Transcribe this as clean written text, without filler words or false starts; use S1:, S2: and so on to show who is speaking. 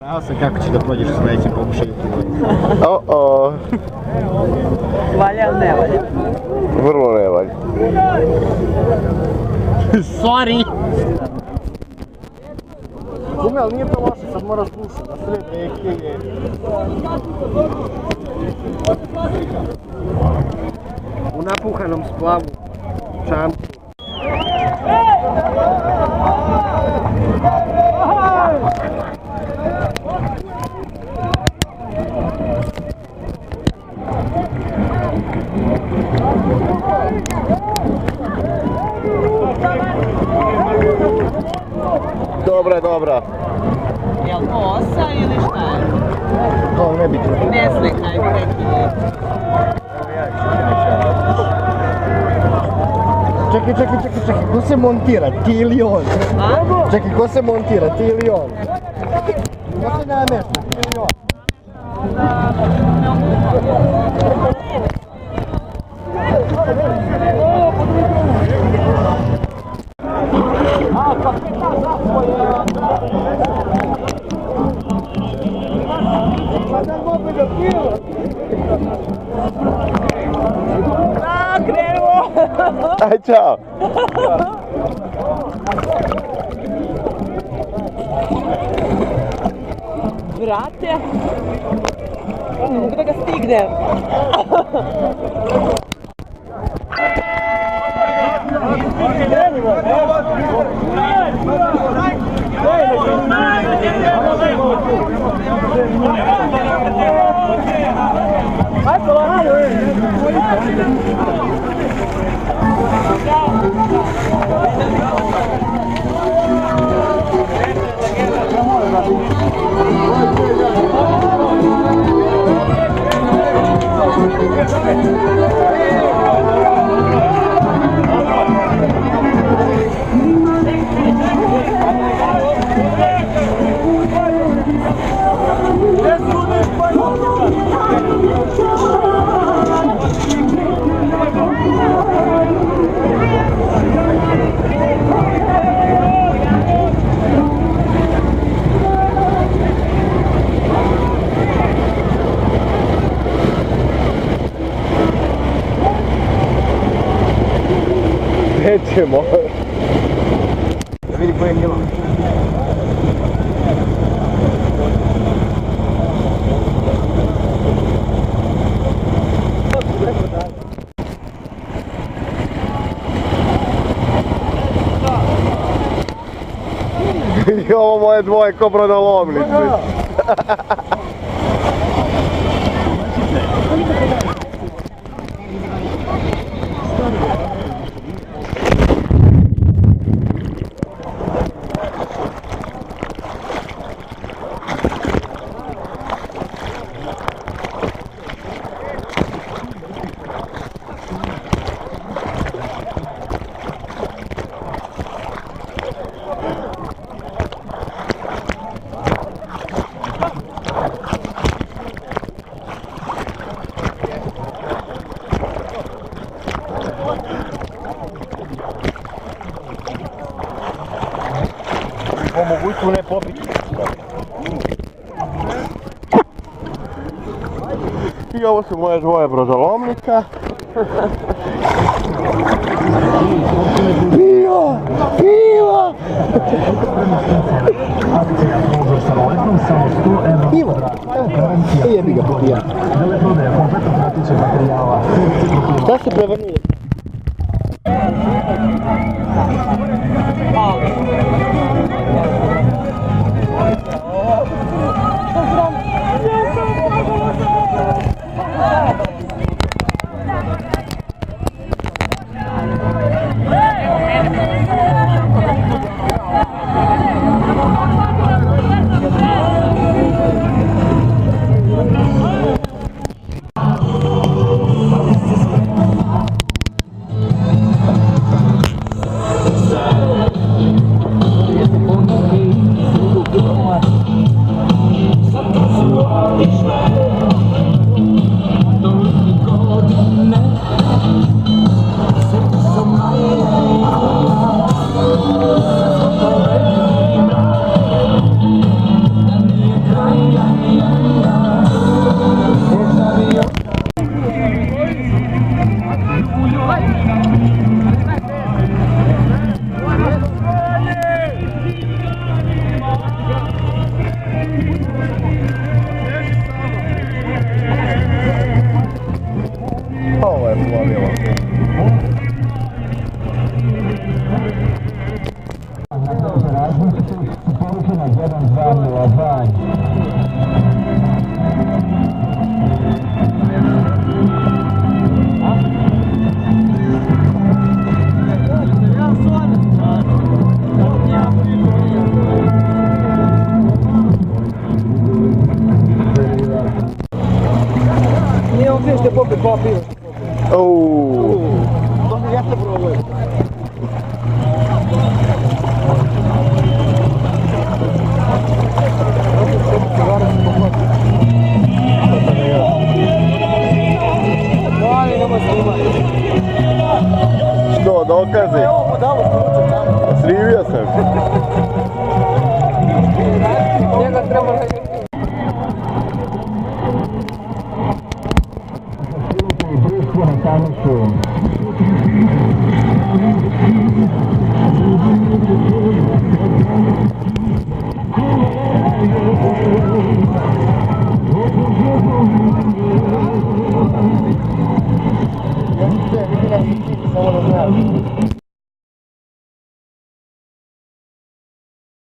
S1: Znao sam kako će da prođeš u sledećem pokušaju.
S2: Valja ili ne valja?
S3: Vrlo ne valja.
S1: Sorry!
S3: Kume, ali nije to loše, sad moraš slušati, na sred reke je... U napuhanom splavu, čampu. Dobra.
S2: Jel to osa ili šta je?
S3: To ne bitno.
S2: Ne slikaj, prekinje.
S3: Čekaj, ko se montira, ti ili on?
S2: A?
S3: Čekaj, ko se montira, ti ili on? Ko se namešta, ti ili on? Aj, čao!
S2: Brate, ne mogu da ga stignem.
S3: Nećemo. Da vidi koje je kilo. I ovo moje dvoje ko brodolomnici. Pomoguću ne popiti. I ovo su moje dvoje brodolomnika. Pivo! Pivo! Pivo! I jebi ga popija. Šta se prevrnulo? Otviješ te popit dva piva. To ne jeste problem. Mali, nemoj snimati.
S4: Što, dokazi?
S3: Evo mu damo slučaj tamo.
S4: Srivio sam.
S3: Njega treba da...
S5: na Tanošu